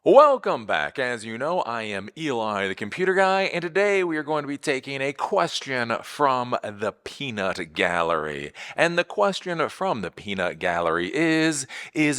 Welcome back. As you know, I am Eli, the computer guy, and today we are going to be taking a question from the peanut gallery. And the question from the peanut gallery is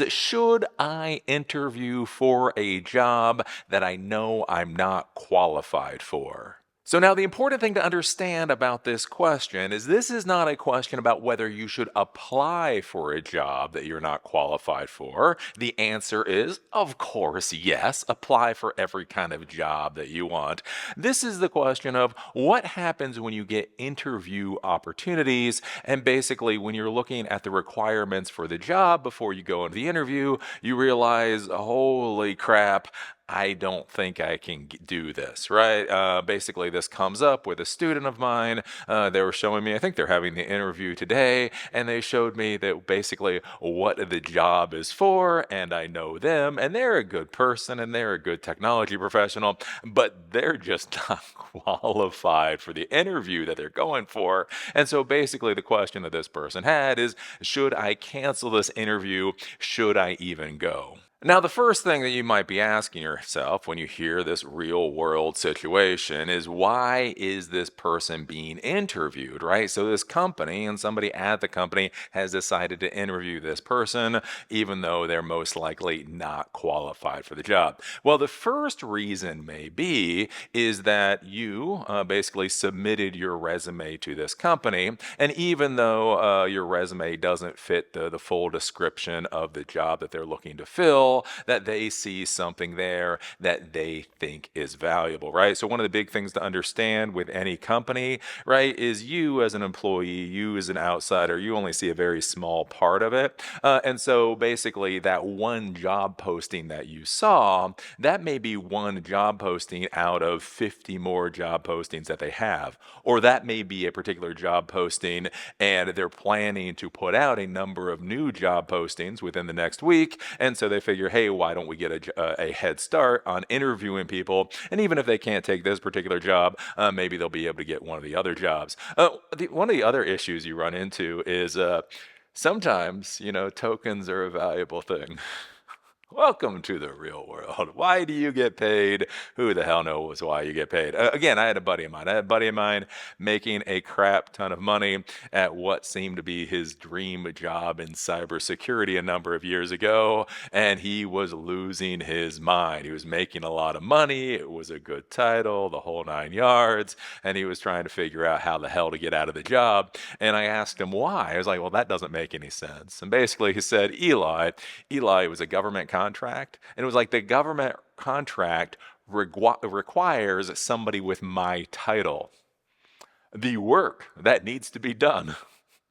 should I interview for a job that I know I'm not qualified for? So now the important thing to understand about this question is this is not a question about whether you should apply for a job that you're not qualified for. The answer is, of course, yes. Apply for every kind of job that you want. This is the question of what happens when you get interview opportunities, and basically when you're looking at the requirements for the job before you go into the interview, you realize, holy crap, I don't think I can do this, right? Basically, this comes up with a student of mine. They were showing me, I think they're having the interview today, and they showed me that basically what the job is for, and I know them, and they're a good person, and they're a good technology professional, but they're just not qualified for the interview that they're going for. And so basically, the question that this person had is, should I cancel this interview? Should I even go? Now, the first thing that you might be asking yourself when you hear this real world situation is why is this person being interviewed, right? So, this company and somebody at the company has decided to interview this person, even though they're most likely not qualified for the job. Well, the first reason may be is that you basically submitted your resume to this company, and even though your resume doesn't fit the full description of the job that they're looking to fill, that they see something there that they think is valuable, right? So one of the big things to understand with any company, right, is you as an employee, you as an outsider, you only see a very small part of it. And so basically that one job posting that you saw, that may be one job posting out of 50 more job postings that they have. Or that may be a particular job posting and they're planning to put out a number of new job postings within the next week. And so they figure, hey, why don't we get a head start on interviewing people? And even if they can't take this particular job, maybe they'll be able to get one of the other jobs. One of the other issues you run into is sometimes, tokens are a valuable thing. Welcome to the real world. Why do you get paid? Who the hell knows why you get paid? Again, I had a buddy of mine. I had a buddy of mine making a crap ton of money at what seemed to be his dream job in cybersecurity a number of years ago, and he was losing his mind. He was making a lot of money. It was a good title, the whole nine yards, and he was trying to figure out how the hell to get out of the job. And I asked him why. I was like, well, that doesn't make any sense. And basically, he said, Eli was a government contract, and it was like the government contract requires somebody with my title. The work that needs to be done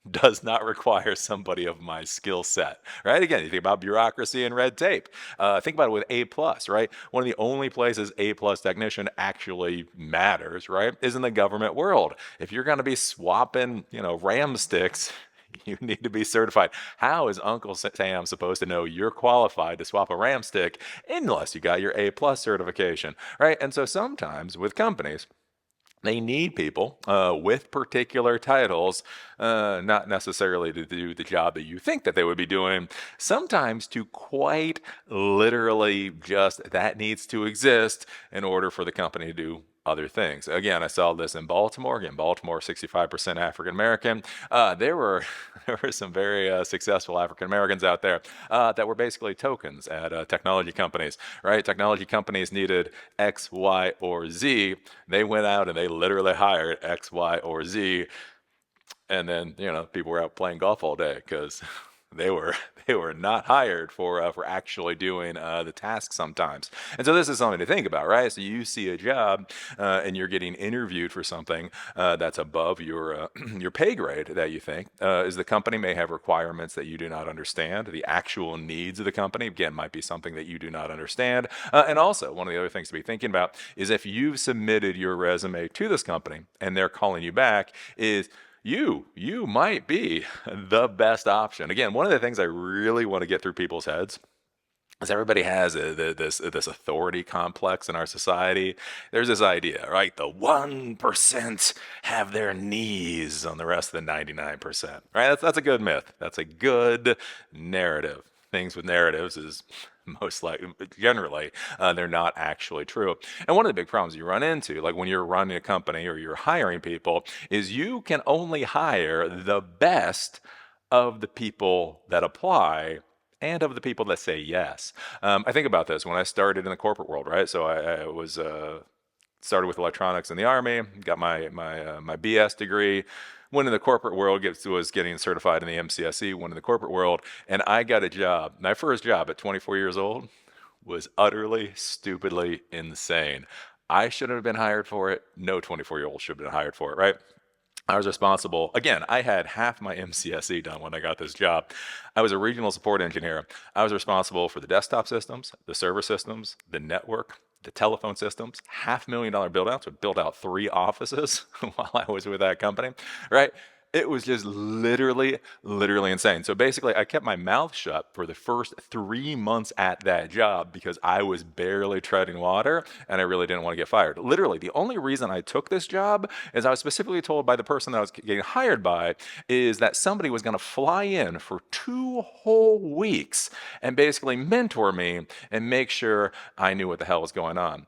does not require somebody of my skill set, right? Again, you think about bureaucracy and red tape. Think about it with A plus, right? One of the only places A plus technician actually matters, right, is in the government world. If you're going to be swapping, RAM sticks, you need to be certified. How is Uncle Sam supposed to know you're qualified to swap a RAM stick unless you got your A plus certification, right? And so sometimes with companies, they need people with particular titles, not necessarily to do the job that you think that they would be doing, sometimes to quite literally just that needs to exist in order for the company to do other things. Again, I saw this in Baltimore. Again, Baltimore, 65% African American. There were some very successful African Americans out there that were basically tokens at technology companies. Right? Technology companies needed X, Y, or Z. They went out and they literally hired X, Y, or Z, and then people were out playing golf all day because they were not hired for actually doing the task sometimes. And so this is something to think about, right? So you see a job and you're getting interviewed for something that's above your your pay grade that you think is the company may have requirements that you do not understand. The actual needs of the company, again, might be something that you do not understand. And also, one of the other things to be thinking about is if you've submitted your resume to this company and they're calling you back, is you might be the best option. Again, one of the things I really want to get through people's heads is everybody has this authority complex in our society. There's this idea, right? The 1% have their knees on the rest of the 99%, right? That's a good myth. That's a good narrative. Things with narratives is most likely, generally, they're not actually true. And one of the big problems you run into, like when you're running a company or you're hiring people, is you can only hire the best of the people that apply and of the people that say yes. I think about this when I started in the corporate world, right? So I was started with electronics in the Army, got my BS degree, went in the corporate world, was getting certified in the MCSE, went in the corporate world, and I got a job. My first job at 24 years old was utterly, stupidly insane. I shouldn't have been hired for it. No 24-year-old should have been hired for it, right? I was responsible. Again, I had half my MCSE done when I got this job. I was a regional support engineer. I was responsible for the desktop systems, the server systems, the network, the telephone systems, $500,000 build outs. Would build out 3 offices while I was with that company, right? It was just literally insane. So basically, I kept my mouth shut for the first 3 months at that job because I was barely treading water and I really didn't want to get fired. Literally, the only reason I took this job is I was specifically told by the person that I was getting hired by is that somebody was going to fly in for 2 whole weeks and basically mentor me and make sure I knew what the hell was going on.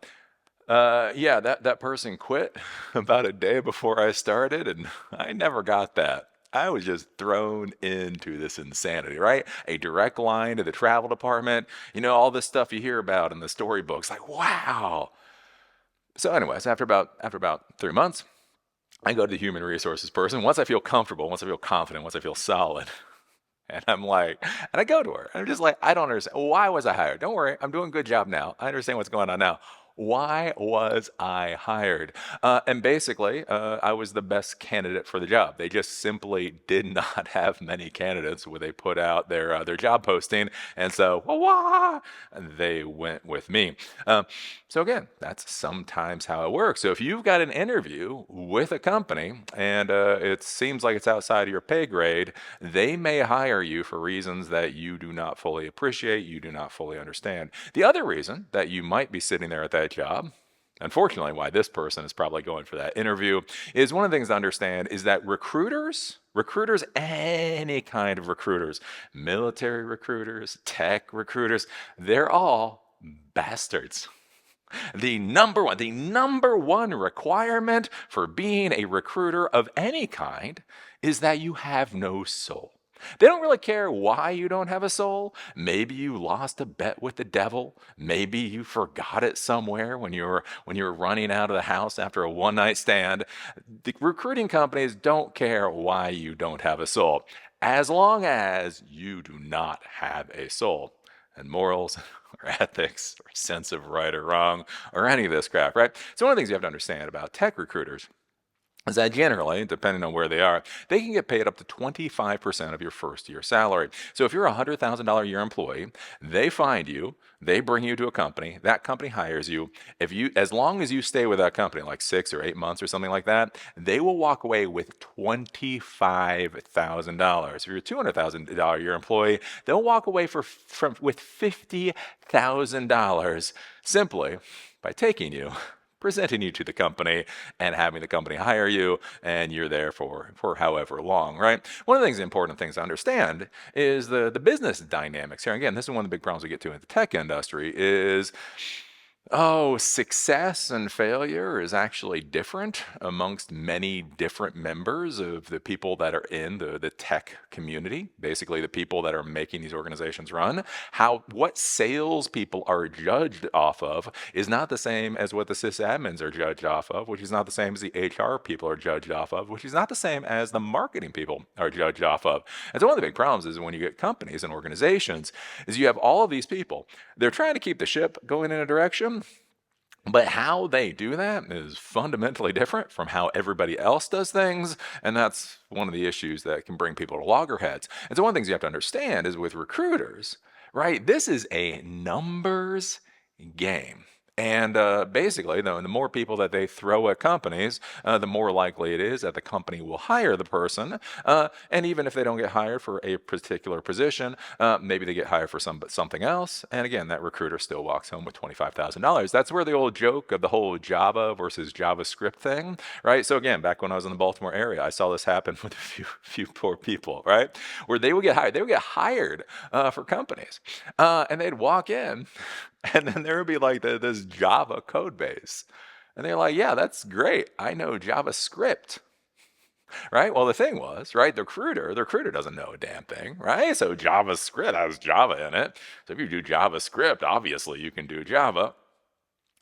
Yeah, that person quit about a day before I started, and I never got that. I was just thrown into this insanity, right? A direct line to the travel department, all this stuff you hear about in the storybooks, like, wow. So anyways, after about 3 months, I go to the human resources person. Once I feel comfortable, once I feel confident, once I feel solid, and I go to her. I'm just like, I don't understand. Why was I hired? Don't worry, I'm doing a good job now. I understand what's going on now. Why was I hired? And basically, I was the best candidate for the job. They just simply did not have many candidates when they put out their job posting, and so wah, they went with me. So again, that's sometimes how it works. So if you've got an interview with a company and it seems like it's outside of your pay grade, they may hire you for reasons that you do not fully appreciate, you do not fully understand. The other reason that you might be sitting there at that job, unfortunately, why this person is probably going for that interview, is one of the things to understand is that recruiters, any kind of recruiters, military recruiters, tech recruiters, they're all bastards. The number one requirement for being a recruiter of any kind is that you have no soul. They don't really care why you don't have a soul. Maybe you lost a bet with the devil. Maybe you forgot it somewhere when you were running out of the house after a one-night stand. The recruiting companies don't care why you don't have a soul, as long as you do not have a soul. And morals or ethics or sense of right or wrong or any of this crap, right? So one of the things you have to understand about tech recruiters is that generally, depending on where they are, they can get paid up to 25% of your first year salary. So if you're a $100,000 a year employee, they find you, they bring you to a company, that company hires you. As long as you stay with that company, like 6 or 8 months or something like that, they will walk away with $25,000. If you're a $200,000 a year employee, they'll walk away with $50,000 simply by taking you, presenting you to the company and having the company hire you, and you're there for however long, right? One of the important things to understand is the business dynamics here. Again, this is one of the big problems we get to in the tech industry is success and failure is actually different amongst many different members of the people that are in the tech community, basically the people that are making these organizations run. What salespeople are judged off of is not the same as what the sysadmins are judged off of, which is not the same as the HR people are judged off of, which is not the same as the marketing people are judged off of. And so one of the big problems is when you get companies and organizations is you have all of these people. They're trying to keep the ship going in a direction, but how they do that is fundamentally different from how everybody else does things, and that's one of the issues that can bring people to loggerheads. And so one of the things you have to understand is with recruiters, right, this is a numbers game. And basically, though, the more people that they throw at companies, the more likely it is that the company will hire the person. And even if they don't get hired for a particular position, maybe they get hired for something else. And again, that recruiter still walks home with $25,000. That's where the old joke of the whole Java versus JavaScript thing, right? So again, back when I was in the Baltimore area, I saw this happen with a few poor people, right? Where they would get hired. They would get hired for companies, and they'd walk in. And then there would be like this Java code base. And they're like, yeah, that's great. I know JavaScript, right? Well, the thing was, right, the recruiter doesn't know a damn thing, right? So JavaScript has Java in it. So if you do JavaScript, obviously you can do Java.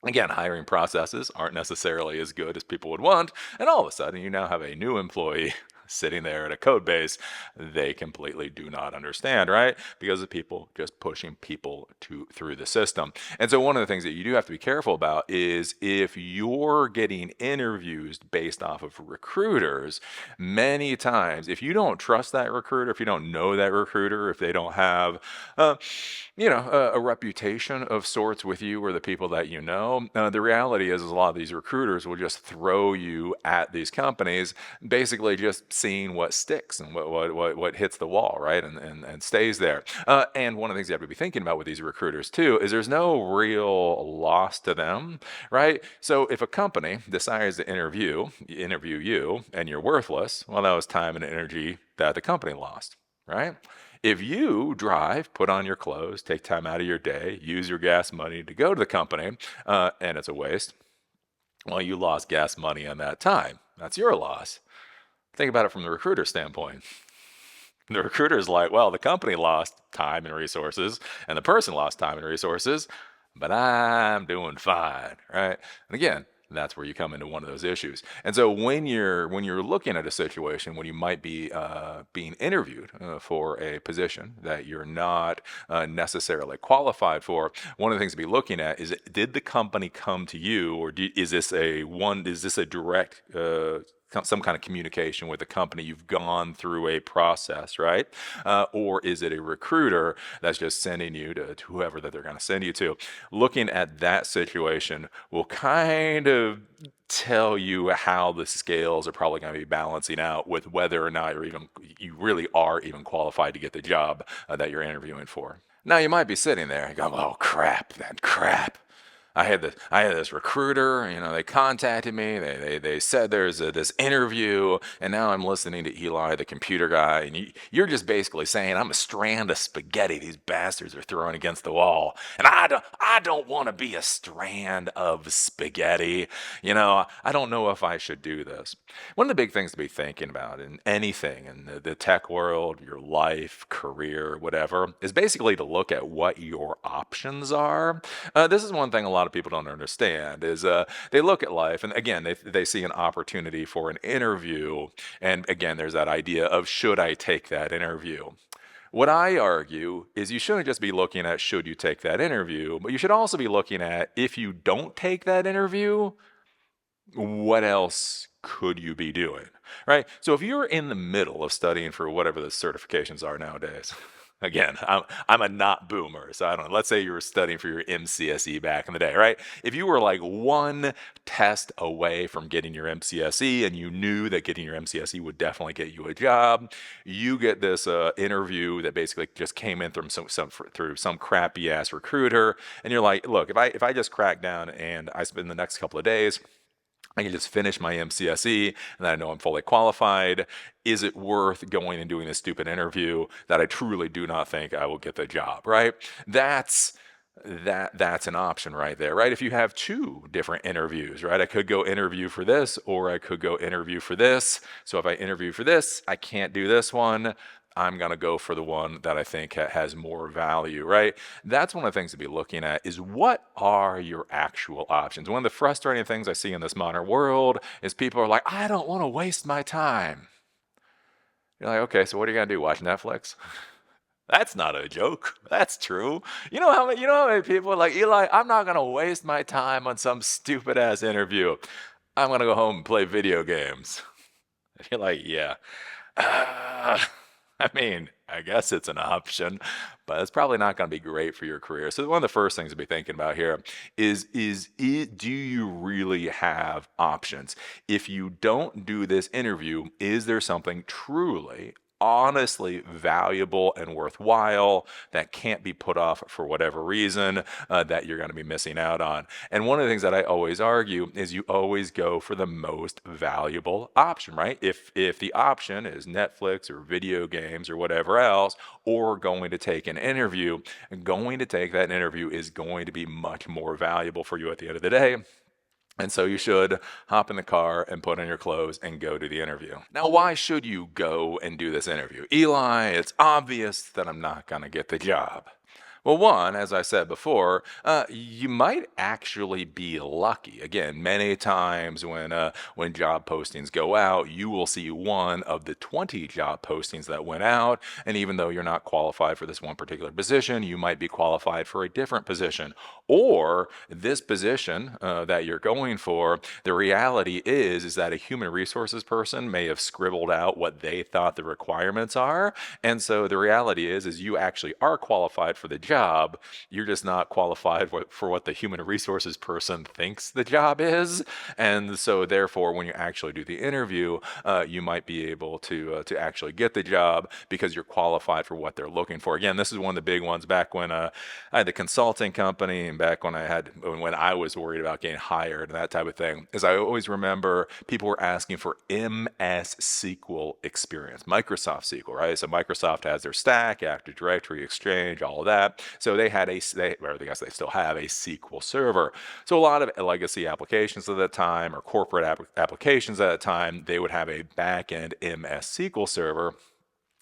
Again, hiring processes aren't necessarily as good as people would want. And all of a sudden, you now have a new employee sitting there at a code base they completely do not understand, right? Because of people just pushing people through the system. And so one of the things that you do have to be careful about is if you're getting interviews based off of recruiters, many times, if you don't trust that recruiter, if you don't know that recruiter, if they don't have, a reputation of sorts with you or the people that you know, the reality is a lot of these recruiters will just throw you at these companies, basically just seeing what sticks and what hits the wall, right, and stays there. And one of the things you have to be thinking about with these recruiters too is there's no real loss to them, right? So if a company decides to interview you and you're worthless, well, that was time and energy that the company lost, right? If you drive, put on your clothes, take time out of your day, use your gas money to go to the company, and it's a waste, well, you lost gas money on that time. That's your loss. Think about it from the recruiter standpoint. The recruiter is like, well, the company lost time and resources, and the person lost time and resources, but I'm doing fine, right? And again, that's where you come into one of those issues. And so when you're looking at a situation when you might be being interviewed for a position that you're not necessarily qualified for, one of the things to be looking at is, did the company come to you, or is this a direct some kind of communication with the company? You've gone through a process, right? Or is it a recruiter that's just sending you to whoever that they're going to send you to? Looking at that situation will kind of tell you how the scales are probably going to be balancing out with whether or not you really are even qualified to get the job that you're interviewing for. Now you might be sitting there and going, "Oh crap, that crap. I had this recruiter, they contacted me. They said there's this interview, and now I'm listening to Eli, the computer guy, and you're just basically saying I'm a strand of spaghetti these bastards are throwing against the wall, and I don't want to be a strand of spaghetti. I don't know if I should do this." One of the big things to be thinking about in anything in the tech world, your life, career, whatever, is basically to look at what your options are. This is one thing a lot of people don't understand is they look at life, and again, they see an opportunity for an interview, and again, there's that idea of, should I take that interview? What I argue is you shouldn't just be looking at should you take that interview, but you should also be looking at, if you don't take that interview, what else could you be doing, right? So if you're in the middle of studying for whatever the certifications are nowadays, again, I'm a not boomer, so I don't know. Let's say you were studying for your MCSE back in the day, right? If you were like one test away from getting your MCSE and you knew that getting your MCSE would definitely get you a job, you get this interview that basically just came in through some crappy ass recruiter, and you're like, look, if I just crack down and I spend the next couple of days, I can just finish my MCSE and I know I'm fully qualified. Is it worth going and doing this stupid interview that I truly do not think I will get the job, right? That's an option right there, right? If you have two different interviews, right? I could go interview for this, or I could go interview for this. So if I interview for this, I can't do this one. I'm going to go for the one that I think has more value, right? That's one of the things to be looking at, is what are your actual options? One of the frustrating things I see in this modern world is people are like, I don't want to waste my time. You're like, okay, so what are you going to do? Watch Netflix? That's not a joke. That's true. You know how many people are like, Eli, I'm not going to waste my time on some stupid ass interview. I'm going to go home and play video games. And you're like, yeah. I mean, I guess it's an option, but it's probably not going to be great for your career. So one of the first things to be thinking about here is do you really have options? If you don't do this interview, is there something truly honestly valuable and worthwhile that can't be put off for whatever reason that you're going to be missing out on? And one of the things that I always argue is you always go for the most valuable option, right? If the option is Netflix or video games or whatever else, or going to take an interview, going to take that interview is going to be much more valuable for you at the end of the day. And so you should hop in the car and put on your clothes and go to the interview. Now, why should you go and do this interview? Eli, it's obvious that I'm not going to get the job. Well, one, as I said before, you might actually be lucky. Again, many times when job postings go out, you will see one of the 20 job postings that went out, and even though you're not qualified for this one particular position, you might be qualified for a different position. Or this position that you're going for, the reality is that a human resources person may have scribbled out what they thought the requirements are, and so the reality is you actually are qualified for the job. You're just not qualified for what the human resources person thinks the job is. And so therefore, when you actually do the interview, you might be able to actually get the job because you're qualified for what they're looking for. Again, this is one of the big ones back when I had the consulting company and back when I was worried about getting hired and that type of thing, is I always remember people were asking for MS SQL experience, Microsoft SQL, right? So Microsoft has their Stack, Active Directory, Exchange, all of that. So they had or I guess they still have a SQL server. So a lot of legacy applications at that time or corporate applications at that time, they would have a backend MS SQL server.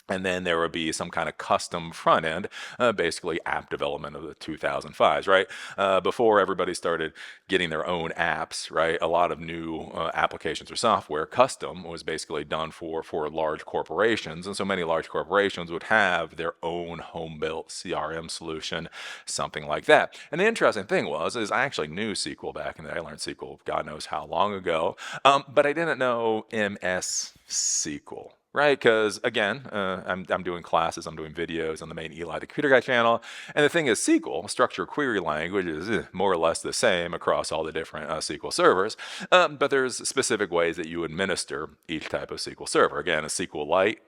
And then there would be some kind of custom front end, basically app development of the 2005s, right? Before everybody started getting their own apps, right? A lot of new applications or software, custom, was basically done for large corporations. And so many large corporations would have their own home-built CRM solution, something like that. And the interesting thing is I actually knew SQL back in the day. I learned SQL God knows how long ago, but I didn't know MS SQL. Right, because again, I'm doing classes, I'm doing videos on the main Eli the Computer Guy channel, and the thing is, SQL, structured query language, is more or less the same across all the different SQL servers, but there's specific ways that you administer each type of SQL server. Again, a SQLite,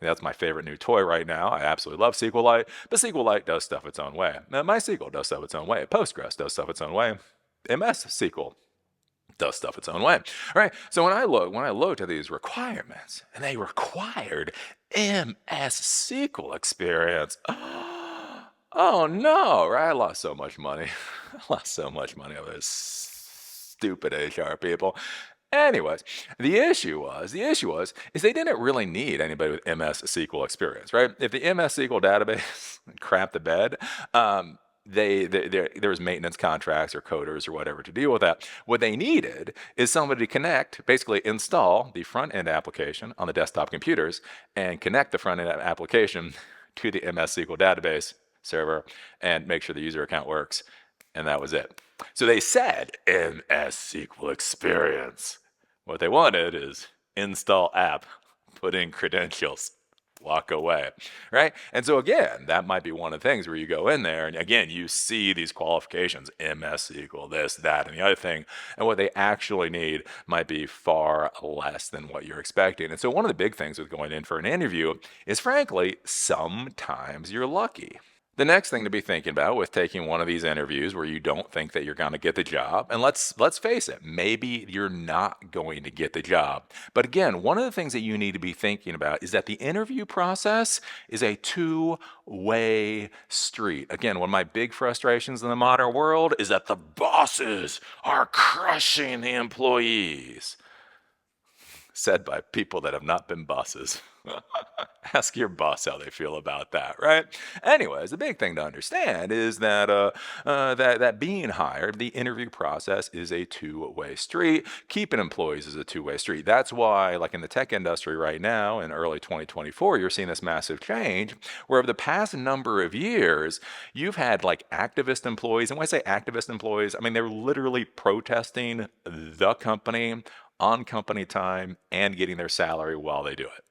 that's my favorite new toy right now. I absolutely love SQLite, but SQLite does stuff its own way. Now, MySQL does stuff its own way. Postgres does stuff its own way. MS SQL does stuff its own way. All right. So when I looked at these requirements, and they required MS SQL experience, oh no, right? I lost so much money. I lost so much money over this stupid HR people. Anyways, the issue was is they didn't really need anybody with MS SQL experience, right? If the MS SQL database crapped the bed, there was maintenance contracts or coders or whatever to deal with that. What they needed is somebody to connect, basically install the front end application on the desktop computers and connect the front end application to the MS SQL database server and make sure the user account works. And that was it. So they said MS SQL experience. What they wanted is install app, put in credentials, walk away, right? And so again, that might be one of the things where you go in there and again, you see these qualifications, MS SQL, this, that, and the other thing, and what they actually need might be far less than what you're expecting. And so one of the big things with going in for an interview is frankly, sometimes you're lucky. The next thing to be thinking about with taking one of these interviews where you don't think that you're going to get the job, and let's face it, maybe you're not going to get the job. But again, one of the things that you need to be thinking about is that the interview process is a two-way street. Again, one of my big frustrations in the modern world is that the bosses are crushing the employees. Said by people that have not been bosses. Ask your boss how they feel about that, right? Anyways, the big thing to understand is that that being hired, the interview process is a two-way street. Keeping employees is a two-way street. That's why, like in the tech industry right now, in early 2024, you're seeing this massive change where over the past number of years, you've had like activist employees. And when I say activist employees, I mean they're literally protesting the company on company time and getting their salary while they do it.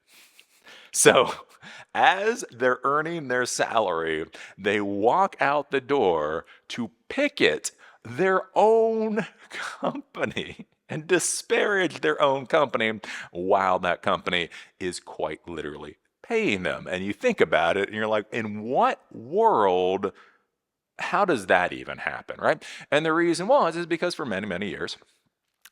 So, as they're earning their salary, they walk out the door to picket their own company and disparage their own company while that company is quite literally paying them. And you think about it and you're like, in what world, how does that even happen, right? And the reason is because for many, many years,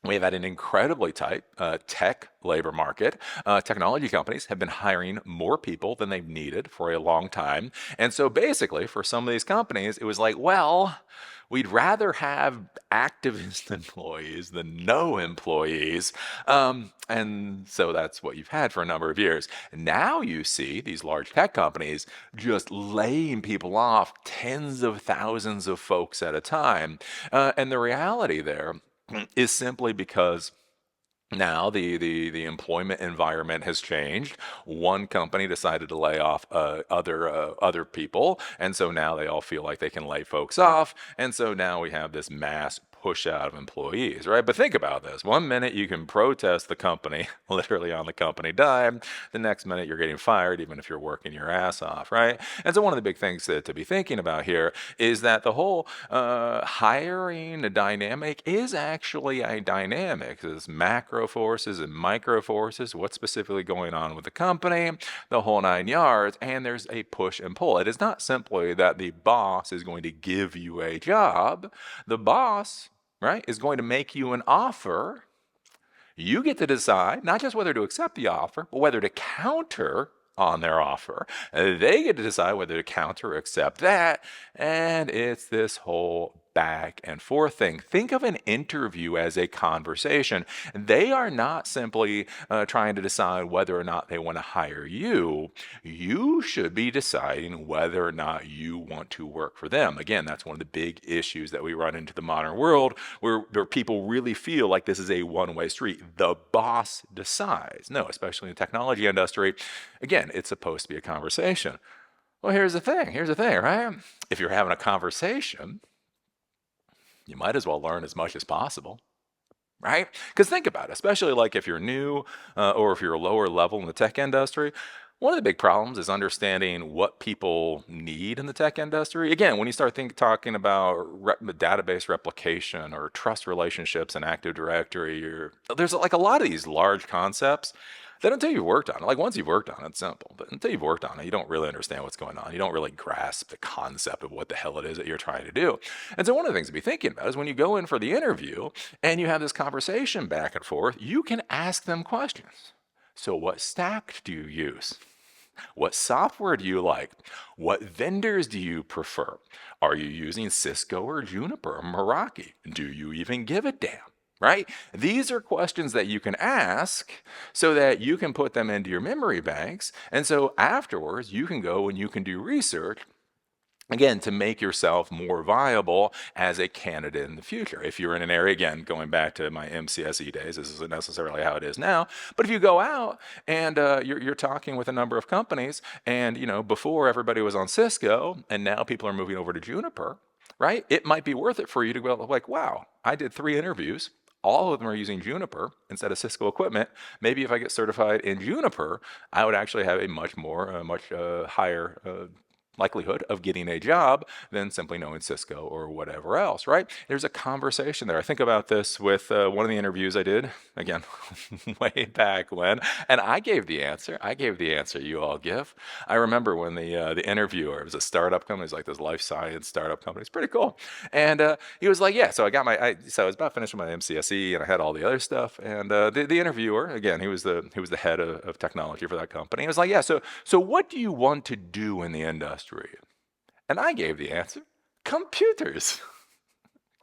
we've had an incredibly tight tech labor market. Technology companies have been hiring more people than they've needed for a long time. And so basically, for some of these companies, it was like, well, we'd rather have activist employees than no employees. And so that's what you've had for a number of years. Now you see these large tech companies just laying people off, tens of thousands of folks at a time. And the reality there is simply because now the employment environment has changed. One company decided to lay off other people, and so now they all feel like they can lay folks off, and so now we have this mass push out of employees, right? But think about this. One minute you can protest the company, literally on the company dime. The next minute you're getting fired, even if you're working your ass off, right? And so one of the big things to be thinking about here is that the whole hiring dynamic is actually a dynamic. There's macro forces and micro forces, what's specifically going on with the company, the whole nine yards, and there's a push and pull. It is not simply that the boss is going to give you a job. The boss, right, is going to make you an offer. You get to decide not just whether to accept the offer, but whether to counter on their offer. They get to decide whether to counter or accept that. And it's this whole back and forth thing. Think of an interview as a conversation. They are not simply trying to decide whether or not they want to hire you. You should be deciding whether or not you want to work for them. Again, that's one of the big issues that we run into the modern world where people really feel like this is a one-way street. The boss decides. No, especially in the technology industry. Again, it's supposed to be a conversation. Well, here's the thing, right? If you're having a conversation, you might as well learn as much as possible, right? Because think about it, especially like if you're new or if you're lower level in the tech industry, one of the big problems is understanding what people need in the tech industry. Again, when you start talking about database replication or trust relationships in Active Directory, there's like a lot of these large concepts that until you've worked on it, like once you've worked on it, it's simple. But until you've worked on it, you don't really understand what's going on. You don't really grasp the concept of what the hell it is that you're trying to do. And so one of the things to be thinking about is when you go in for the interview and you have this conversation back and forth, you can ask them questions. So what stack do you use? What software do you like? What vendors do you prefer? Are you using Cisco or Juniper or Meraki? Do you even give a damn? Right? These are questions that you can ask so that you can put them into your memory banks. And so afterwards, you can go and you can do research. Again, to make yourself more viable as a candidate in the future. If you're in an area, again, going back to my MCSE days, this isn't necessarily how it is now, but if you go out and you're talking with a number of companies, and before everybody was on Cisco, and now people are moving over to Juniper, right? It might be worth it for you to go like, wow, I did 3 interviews. All of them are using Juniper instead of Cisco equipment. Maybe if I get certified in Juniper, I would actually have a much higher likelihood of getting a job than simply knowing Cisco or whatever else, right? There's a conversation there. I think about this with one of the interviews I did, again, way back when, and I gave the answer you all give. I remember when the interviewer, it was a startup company, it was like this life science startup company. It's pretty cool. And he was like, yeah, so I got so I was about finishing my MCSE and I had all the other stuff. And the interviewer, again, he was the head of technology for that company. He was like, yeah, so what do you want to do in the industry? And I gave the answer, computers.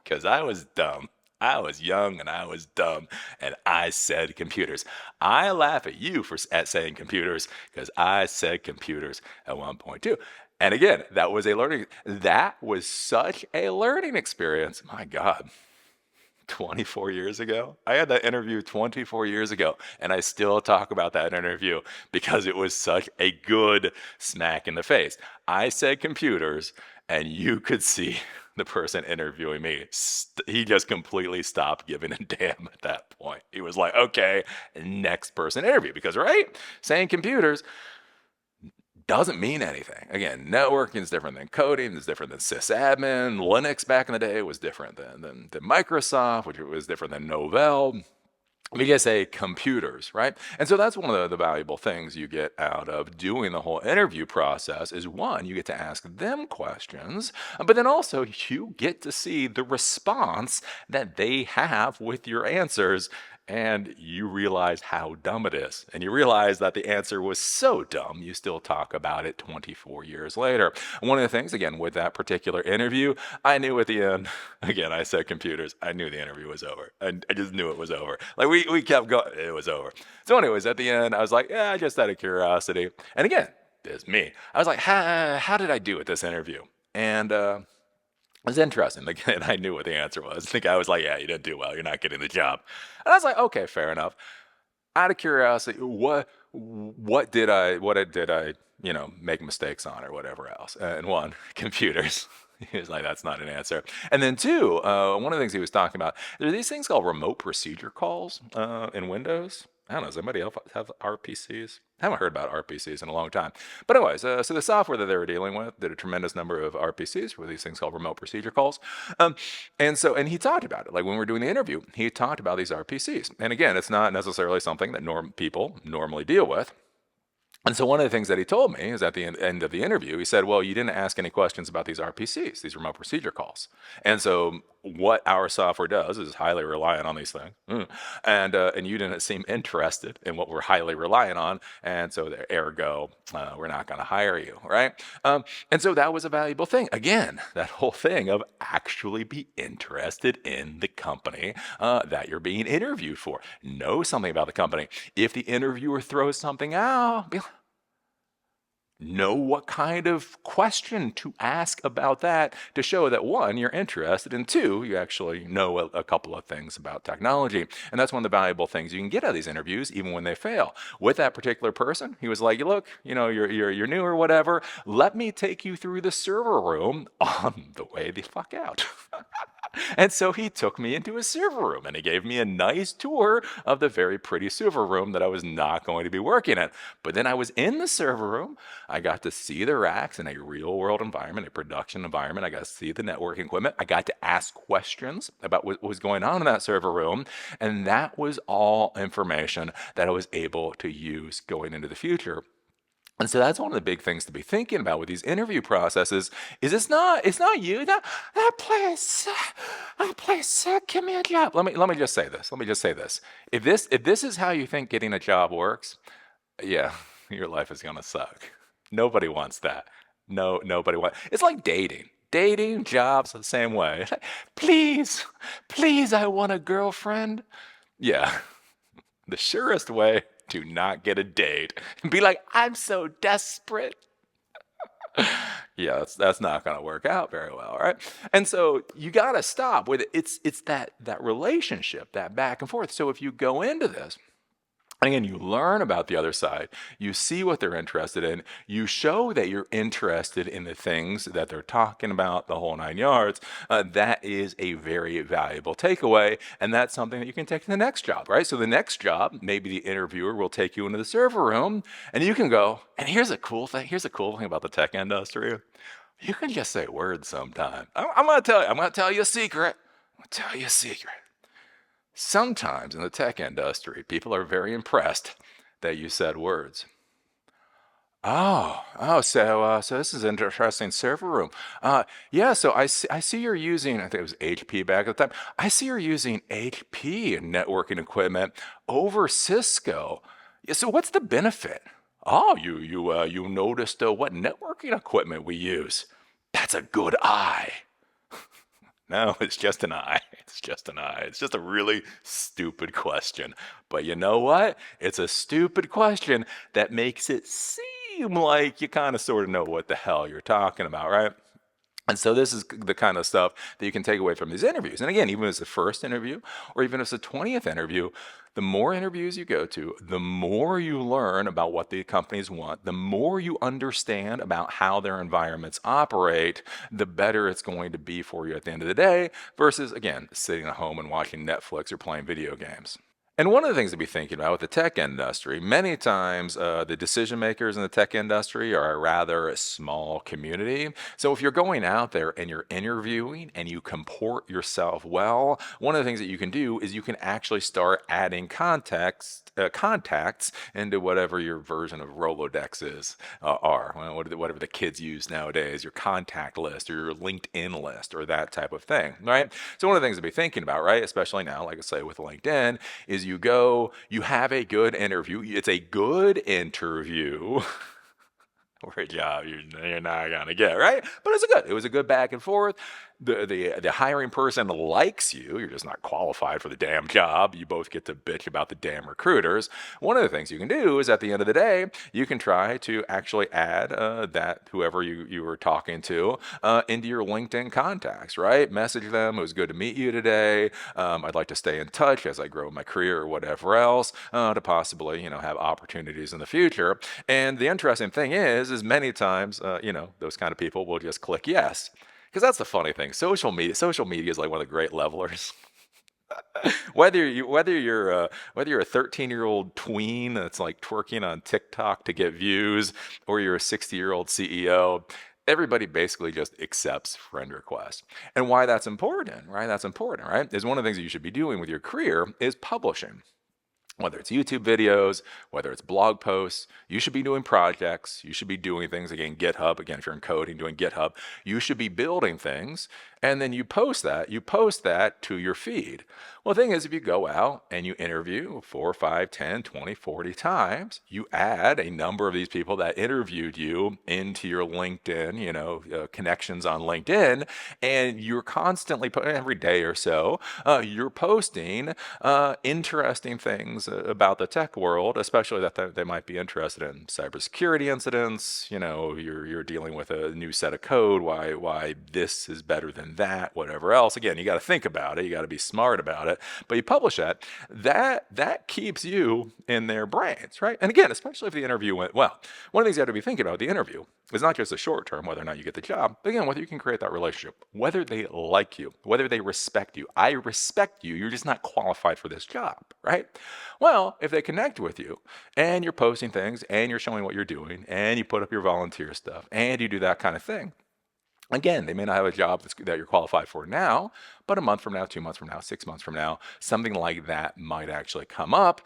Because I was dumb. I was young and I was dumb, and I said computers. I laugh at you at saying computers because I said computers at one point too. And again, that was such a learning experience. My God. 24 years ago. I had that interview 24 years ago, and I still talk about that interview because it was such a good smack in the face. I said computers, and you could see the person interviewing me. He just completely stopped giving a damn at that point. He was like, okay, next person interview. Because, right, saying computers, doesn't mean anything. Again, networking is different than coding, is different than sysadmin. Linux back in the day was different than Microsoft, which was different than Novell. We can say computers, right? And so that's one of the valuable things you get out of doing the whole interview process is one, you get to ask them questions, but then also you get to see the response that they have with your answers. And you realize how dumb it is. And you realize that the answer was so dumb, you still talk about it 24 years later. One of the things, again, with that particular interview, I knew at the end, again, I said computers, I knew the interview was over. I just knew it was over. Like we kept going, it was over. So anyways, at the end, I was like, yeah, just out of curiosity. And again, it's me. I was like, how did I do at this interview? And it was interesting. Again, I knew what the answer was. I think I was like, yeah, you didn't do well. You're not getting the job. And I was like, okay, fair enough. Out of curiosity, what did I make mistakes on or whatever else? And one, computers. He was like, that's not an answer. And then two, one of the things he was talking about, there are these things called remote procedure calls in Windows. I don't know, does anybody else have RPCs? I haven't heard about RPCs in a long time. But anyways, so the software that they were dealing with did a tremendous number of RPCs, with these things called remote procedure calls. And he talked about it. Like when we were doing the interview, he talked about these RPCs. And again, it's not necessarily something that people normally deal with. And so one of the things that he told me is at the end of the interview, he said, well, you didn't ask any questions about these RPCs, these remote procedure calls. And so what our software does is highly reliant on these things. And you didn't seem interested in what we're highly reliant on. And so ergo, we're not going to hire you, right? And so that was a valuable thing. Again, that whole thing of actually be interested in the company that you're being interviewed for. Know something about the company. If the interviewer throws something out, be like, know what kind of question to ask about that to show that one, you're interested, and two, you actually know a couple of things about technology. And that's one of the valuable things you can get out of these interviews, even when they fail. With that particular person, he was like, look, you're new or whatever. Let me take you through the server room on the way the fuck out. And so he took me into a server room and he gave me a nice tour of the very pretty server room that I was not going to be working in. But then I was in the server room. I got to see the racks in a real world environment, a production environment. I got to see the networking equipment. I got to ask questions about what was going on in that server room. And that was all information that I was able to use going into the future. And so that's one of the big things to be thinking about with these interview processes is it's not you. That place, give me a job. Let me just say this. If this is how you think getting a job works, yeah, your life is gonna suck. Nobody wants that. No, nobody wants. It's like dating. Dating, jobs, the same way. Please, I want a girlfriend. Yeah, the surest way to not get a date and be like, I'm so desperate. Yeah, that's not going to work out very well, right? And so you got to stop with it. It's that relationship, that back and forth. So if you go into this, again, you learn about the other side. You see what they're interested in. You show that you're interested in the things that they're talking about, the whole 9 yards. That is a very valuable takeaway. And that's something that you can take to the next job, right? So the next job, maybe the interviewer will take you into the server room and you can go, and here's a cool thing. Here's a cool thing about the tech industry. You can just say words sometime. I'm going to tell you a secret. Sometimes in the tech industry, people are very impressed that you said words. So this is an interesting server room. Yeah, so I see you're using, I think it was HP back at the time. I see you're using HP networking equipment over Cisco. Yeah, so what's the benefit? Oh, you noticed what networking equipment we use. That's a good eye. No, it's just an eye. It's just an eye. It's just a really stupid question. But you know what? It's a stupid question that makes it seem like you kind of sort of know what the hell you're talking about, right? And so this is the kind of stuff that you can take away from these interviews. And again, even if it's the first interview or even if it's the 20th interview, the more interviews you go to, the more you learn about what the companies want, the more you understand about how their environments operate, the better it's going to be for you at the end of the day versus, again, sitting at home and watching Netflix or playing video games. And one of the things to be thinking about with the tech industry, many times the decision makers in the tech industry are a rather small community. So if you're going out there and you're interviewing and you comport yourself well, one of the things that you can do is you can actually start adding contacts into whatever your version of Rolodex is are. Well, whatever the kids use nowadays, your contact list or your LinkedIn list or that type of thing, right? So one of the things to be thinking about, right, especially now, like I say with LinkedIn, is you go, you have a good interview. It's a good interview for a job you're not gonna get, right? But it was a good back and forth. The hiring person likes you. You're just not qualified for the damn job. You both get to bitch about the damn recruiters. One of the things you can do is at the end of the day, you can try to actually add that whoever you were talking to into your LinkedIn contacts, right? Message them. It was good to meet you today. I'd like to stay in touch as I grow my career or whatever else to possibly, have opportunities in the future. And the interesting thing is many times, those kind of people will just click yes. Because that's the funny thing. Social media is like one of the great levelers. Whether you're a 13-year-old tween that's like twerking on TikTok to get views, or you're a 60-year-old CEO, everybody basically just accepts friend requests. And why that's important, right? That's important, right? Is one of the things that you should be doing with your career is publishing. Whether it's YouTube videos, whether it's blog posts, you should be doing projects. You should be doing things, again, GitHub. Again, if you're in coding, doing GitHub, you should be building things. And then you post that to your feed. Well, the thing is, if you go out and you interview 4, 5, 10, 20, 40 times, you add a number of these people that interviewed you into your LinkedIn, connections on LinkedIn, and you're constantly, every day or so, you're posting interesting things about the tech world, especially that they might be interested in cybersecurity incidents. You're dealing with a new set of code, why this is better than that, whatever else. Again, you got to think about it. You got to be smart about it. But you publish that keeps you in their brains, right? And again, especially if the interview went well. One of the things you have to be thinking about with the interview is not just the short term, whether or not you get the job, but again, whether you can create that relationship, whether they like you, whether they respect you. I respect you. You're just not qualified for this job, right? Well, if they connect with you and you're posting things and you're showing what you're doing and you put up your volunteer stuff and you do that kind of thing, again, they may not have a job that you're qualified for now, but a month from now, 2 months from now, 6 months from now, something like that might actually come up.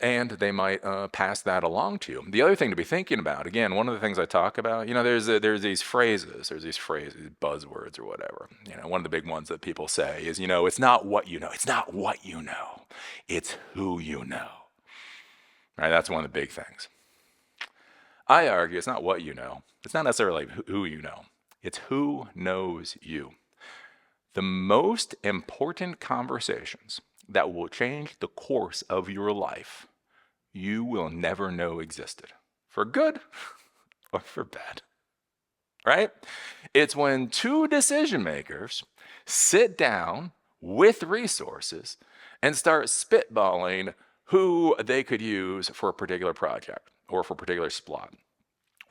And they might pass that along to you. The other thing to be thinking about, again, one of the things I talk about, there's these phrases, buzzwords or whatever. One of the big ones that people say is, it's not what you know. It's not what you know. It's who you know. Right? That's one of the big things. I argue it's not what you know. It's not necessarily who you know. It's who knows you. The most important conversations that will change the course of your life, you will never know existed, for good or for bad, right? It's when two decision makers sit down with resources and start spitballing who they could use for a particular project or for a particular splot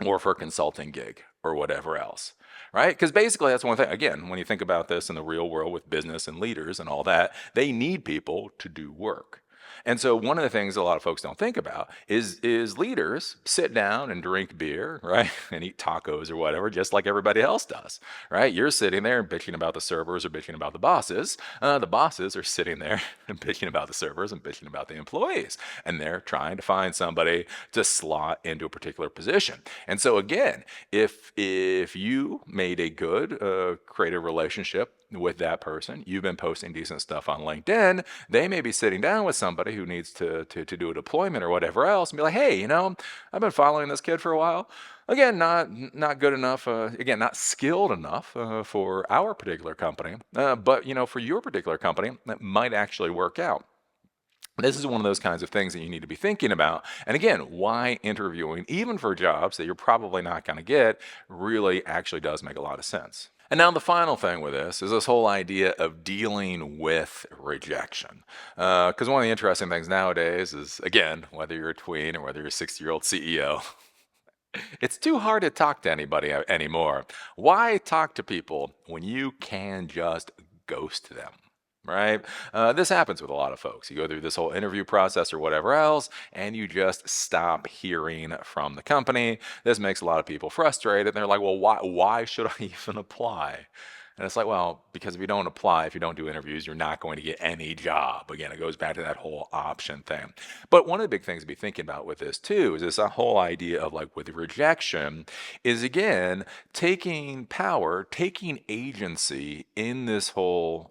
or for a consulting gig or whatever else, right? Because basically that's one thing. Again, when you think about this in the real world with business and leaders and all that, they need people to do work. And so one of the things a lot of folks don't think about is leaders sit down and drink beer, right? And eat tacos or whatever, just like everybody else does, right? You're sitting there and bitching about the servers or bitching about the bosses. The bosses are sitting there and bitching about the servers and bitching about the employees. And they're trying to find somebody to slot into a particular position. And so again, if you made a good creative relationship with that person, you've been posting decent stuff on LinkedIn, they may be sitting down with somebody who needs to do a deployment or whatever else and be like, hey, I've been following this kid for a while. Again, not good enough, again, not skilled enough for our particular company, but for your particular company, that might actually work out. This is one of those kinds of things that you need to be thinking about. And again, why interviewing, even for jobs that you're probably not going to get, really actually does make a lot of sense. And now the final thing with this is this whole idea of dealing with rejection. Because one of the interesting things nowadays is, again, whether you're a tween or whether you're a 60-year-old CEO, it's too hard to talk to anybody anymore. Why talk to people when you can just ghost them? right? This happens with a lot of folks. You go through this whole interview process or whatever else, and you just stop hearing from the company. This makes a lot of people frustrated. They're like, well, why should I even apply? And it's like, well, because if you don't apply, if you don't do interviews, you're not going to get any job. Again, it goes back to that whole option thing. But one of the big things to be thinking about with this too is this whole idea of like with rejection is again taking power, taking agency in this whole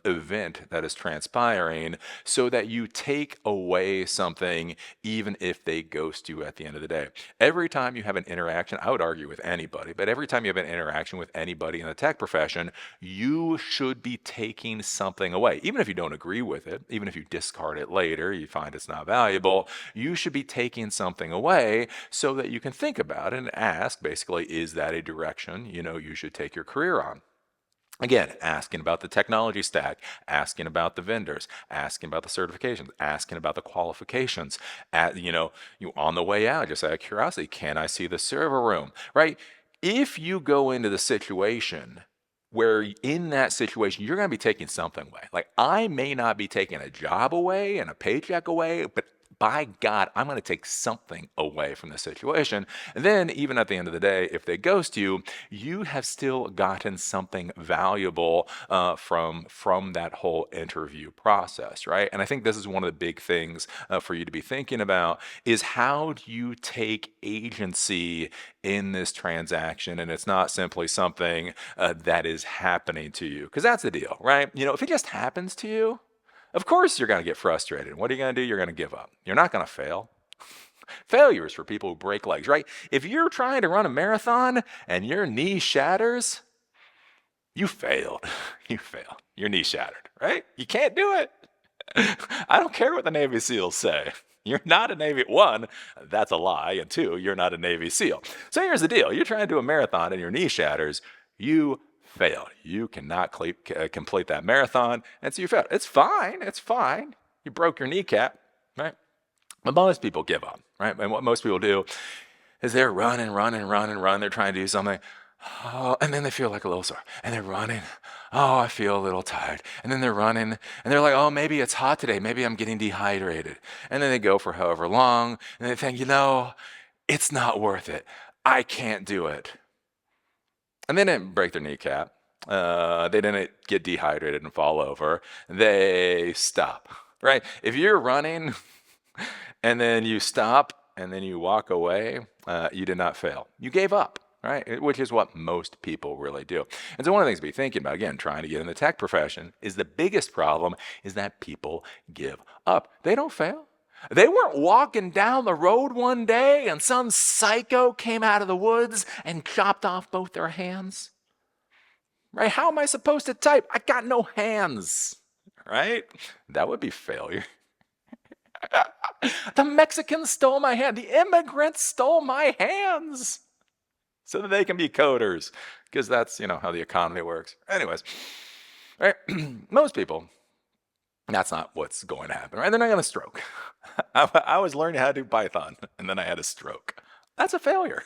event that is transpiring so that you take away something even if they ghost you at the end of the day. Every time you have an interaction, I would argue with anybody, but every time you have an interaction with anybody in the tech profession, you should be taking something away. Even if you don't agree with it, even if you discard it later, you find it's not valuable, you should be taking something away so that you can think about it and ask, basically, is that a direction, you should take your career on? Again, asking about the technology stack, asking about the vendors, asking about the certifications, asking about the qualifications. You on the way out, just out of curiosity, can I see the server room, right? If you go into the situation where in that situation, you're going to be taking something away. Like I may not be taking a job away and a paycheck away, but by God, I'm going to take something away from the situation. And then even at the end of the day, if they ghost you, you have still gotten something valuable from that whole interview process, right? And I think this is one of the big things for you to be thinking about is how do you take agency in this transaction? And it's not simply something that is happening to you, because that's the deal, right? If it just happens to you, of course you're going to get frustrated. What are you going to do? You're going to give up. You're not going to fail. Failure is for people who break legs, right? If you're trying to run a marathon and your knee shatters, you failed. You failed. Your knee shattered, right? You can't do it. I don't care what the Navy SEALs say. You're not a Navy, one, that's a lie, and two, you're not a Navy SEAL. So here's the deal. You're trying to do a marathon and your knee shatters, you failed. You cannot complete that marathon, and so you failed. It's fine. It's fine. You broke your kneecap, right? But most people give up, right? And what most people do is they're running. They're trying to do something. Oh, and then they feel like a little sore. And they're running. Oh, I feel a little tired. And then they're running. And they're like, oh, maybe it's hot today. Maybe I'm getting dehydrated. And then they go for however long. And they think, it's not worth it. I can't do it. And they didn't break their kneecap. They didn't get dehydrated and fall over. They stop, right? If you're running and then you stop and then you walk away, you did not fail. You gave up, right? Which is what most people really do. And so one of the things to be thinking about, again, trying to get in the tech profession, is the biggest problem is that people give up. They don't fail. They weren't walking down the road one day and some psycho came out of the woods and chopped off both their hands. Right? How am I supposed to type? I got no hands. Right? That would be failure. The Mexicans stole my hand. The immigrants stole my hands so that they can be coders, because that's, how the economy works. Anyways, right? Most people, that's not what's going to happen, right? They're not going to stroke. I was learning how to do Python, and then I had a stroke. That's a failure.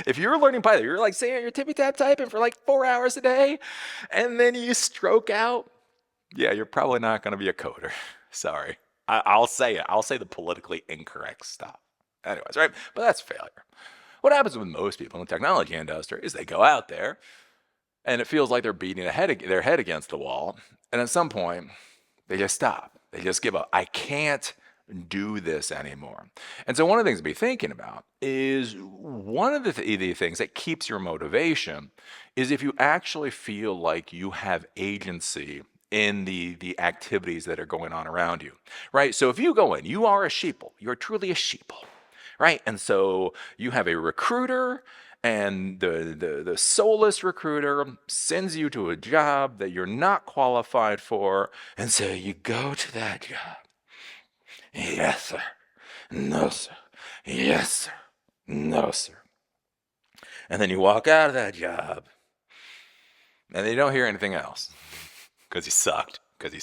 If you're learning Python, you're like saying you're tippy-tap typing for like 4 hours a day, and then you stroke out, yeah, you're probably not going to be a coder. Sorry. I'll say it. I'll say the politically incorrect stuff. Anyways, right? But that's failure. What happens with most people in the technology industry is they go out there, and it feels like they're beating their head against the wall, and at some point, they just stop. They just give up. I can't do this anymore. And so one of the things to be thinking about is one of the things that keeps your motivation is if you actually feel like you have agency in the activities that are going on around you, right? So if you go in, you are a sheeple. You're truly a sheeple, right? And so you have a recruiter, and the soulless recruiter sends you to a job that you're not qualified for, and so you go to that job. Yes, sir. No, sir. Yes, sir. No, sir. And then you walk out of that job, and you don't hear anything else, because you sucked, because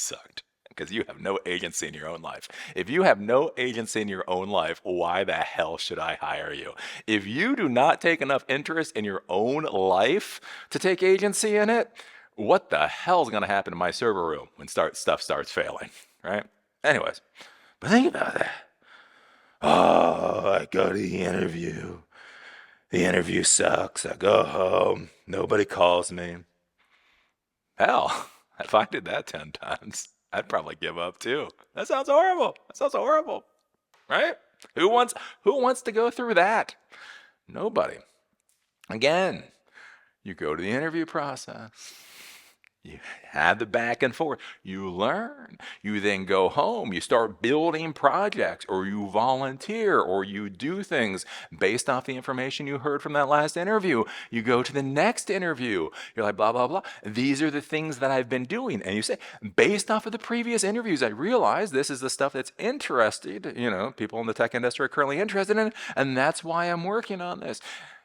you have no agency in your own life. If you have no agency in your own life, why the hell should I hire you? If you do not take enough interest in your own life to take agency in it, what the hell's going to happen in my server room when stuff starts failing, right? Anyways, but think about that. Oh, I go to the interview. The interview sucks. I go home. Nobody calls me. Hell, if I did that 10 times, I'd probably give up too. That sounds horrible. That sounds horrible, right? Who wants to go through that? Nobody. Again, you go to the interview process. You have the back and forth. You learn. You then go home. You start building projects, or you volunteer, or you do things based off the information you heard from that last interview. You go to the next interview. You're like, blah, blah, blah. These are the things that I've been doing. And you say, based off of the previous interviews, I realize this is the stuff that's interested, people in the tech industry are currently interested in, and that's why I'm working on this.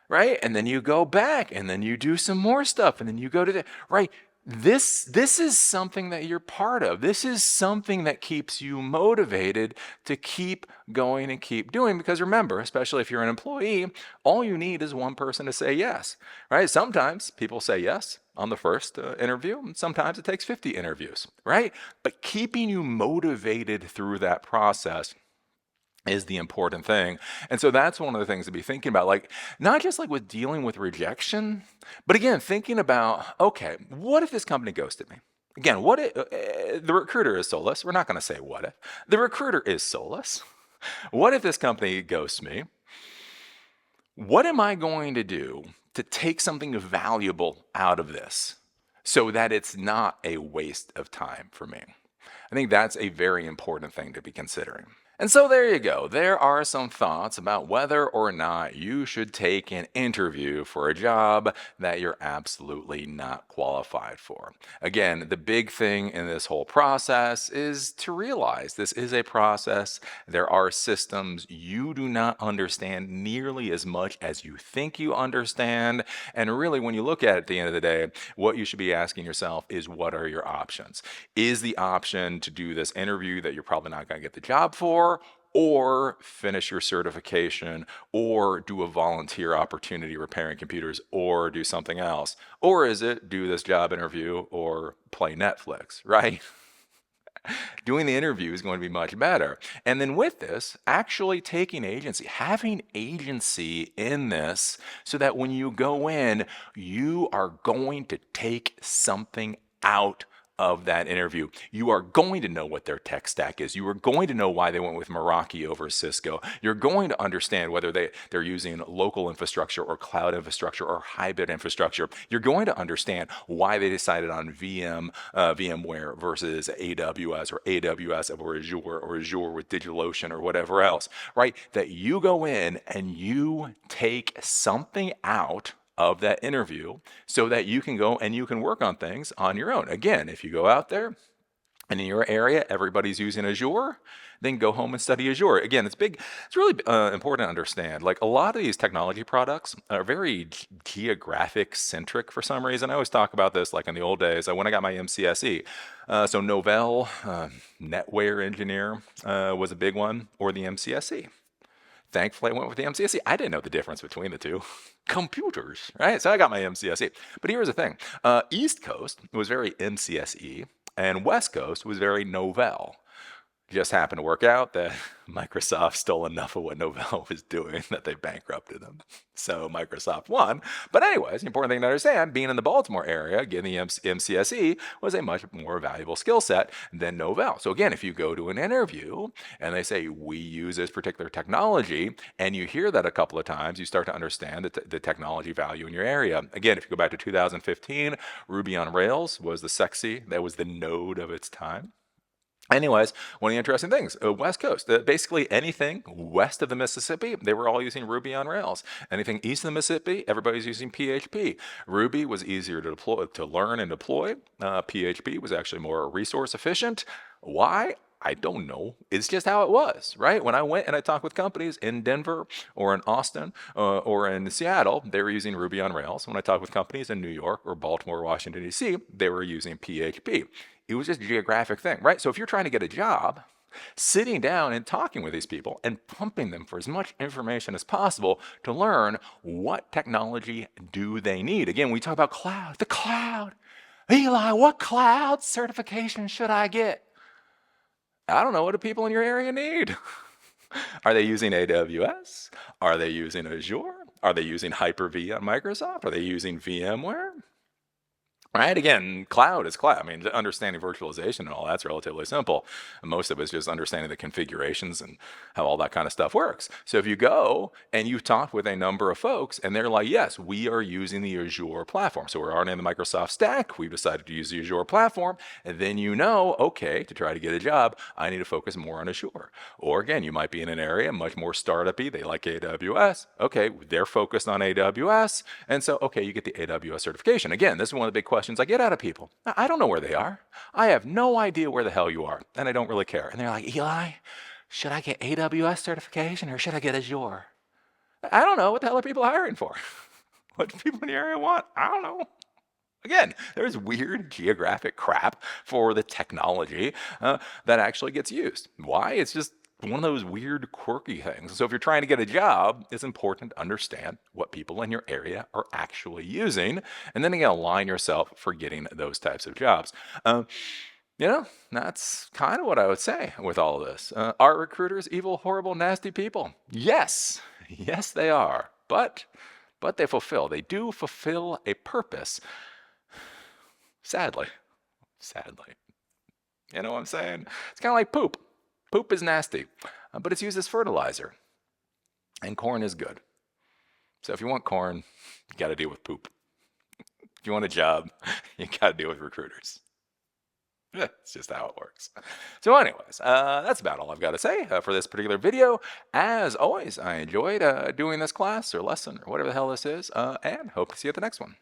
Right? And then you go back, and then you do some more stuff, and then you go to the, right? This is something that you're part of. This is something that keeps you motivated to keep going and keep doing. Because remember, especially if you're an employee, all you need is one person to say yes, right? Sometimes people say yes on the first interview, and sometimes it takes 50 interviews, right? But keeping you motivated through that process is the important thing. And so that's one of the things to be thinking about, like not just like with dealing with rejection, but again, thinking about, okay, what if this company ghosted me? Again, what if the recruiter is soulless? We're not going to say what if. The recruiter is soulless. What if this company ghosts me? What am I going to do to take something valuable out of this so that it's not a waste of time for me? I think that's a very important thing to be considering. And so there you go. There are some thoughts about whether or not you should take an interview for a job that you're absolutely not qualified for. Again, the big thing in this whole process is to realize this is a process. There are systems you do not understand nearly as much as you think you understand. And really, when you look at it at the end of the day, what you should be asking yourself is, what are your options? Is the option to do this interview that you're probably not going to get the job for, or finish your certification, or do a volunteer opportunity repairing computers, or do something else? Or is it do this job interview or play Netflix, right? Doing the interview is going to be much better. And then with this, actually taking agency, having agency in this, so that when you go in, you are going to take something out of that interview. You are going to know what their tech stack is. You are going to know why they went with Meraki over Cisco. You're going to understand whether they're using local infrastructure or cloud infrastructure or hybrid infrastructure. You're going to understand why they decided on VMware versus AWS, or AWS over Azure, or Azure with DigitalOcean, or whatever else, right? That you go in and you take something out of that interview so that you can go and you can work on things on your own. Again, if you go out there and in your area everybody's using Azure, then go home and study Azure. Again, it's really important to understand, like a lot of these technology products are very geographic centric for some reason. I always talk about this like in the old days, when I got my MCSE. So Novell, NetWare engineer was a big one, or the MCSE. Thankfully, I went with the MCSE. I didn't know the difference between the two. Computers, right? So I got my MCSE. But here's the thing. East Coast was very MCSE, and West Coast was very Novell. Just happened to work out that Microsoft stole enough of what Novell was doing that they bankrupted them. So Microsoft won. But anyways, the important thing to understand, being in the Baltimore area, getting the MCSE was a much more valuable skill set than Novell. So again, if you go to an interview and they say, we use this particular technology, and you hear that a couple of times, you start to understand the technology value in your area. Again, if you go back to 2015, Ruby on Rails was that was the node of its time. Anyways, one of the interesting things, West Coast, basically anything west of the Mississippi, they were all using Ruby on Rails. Anything east of the Mississippi, everybody's using PHP. Ruby was easier to learn and deploy. PHP was actually more resource efficient. Why? I don't know. It's just how it was, right? When I went and I talked with companies in Denver or in Austin or in Seattle, they were using Ruby on Rails. When I talked with companies in New York or Baltimore, Washington, D.C., they were using PHP. It was just a geographic thing, right? So if you're trying to get a job, sitting down and talking with these people and pumping them for as much information as possible to learn what technology do they need. Again, we talk about cloud, the cloud. Eli, what cloud certification should I get? I don't know. What do people in your area need? Are they using AWS? Are they using Azure? Are they using Hyper-V on Microsoft? Are they using VMware? Right? Again, cloud is cloud. I mean, understanding virtualization and all that's relatively simple. Most of it's just understanding the configurations and how all that kind of stuff works. So if you go and you talk with a number of folks and they're like, yes, we are using the Azure platform. So we're already in the Microsoft stack. We've decided to use the Azure platform. And then you know, okay, to try to get a job, I need to focus more on Azure. Or again, you might be in an area much more startup-y. They like AWS. Okay, they're focused on AWS. And so, okay, you get the AWS certification. Again, this is one of the big questions I get out of people. I don't know where they are. I have no idea where the hell you are, and I don't really care. And they're like, Eli, should I get AWS certification or should I get Azure? I don't know. What the hell are people hiring for? What do people in the area want? I don't know. Again, there's weird geographic crap for the technology that actually gets used. Why? It's just one of those weird, quirky things. So if you're trying to get a job, it's important to understand what people in your area are actually using, and then you align yourself for getting those types of jobs. That's kind of what I would say with all of this. Are recruiters evil, horrible, nasty people? Yes. Yes, they are. But they do fulfill a purpose. Sadly. You know what I'm saying? It's kind of like poop. Poop is nasty, but it's used as fertilizer. And corn is good. So if you want corn, you got to deal with poop. If you want a job, you got to deal with recruiters. It's just how it works. So anyways, that's about all I've got to say for this particular video. As always, I enjoyed doing this class or lesson or whatever the hell this is, and hope to see you at the next one.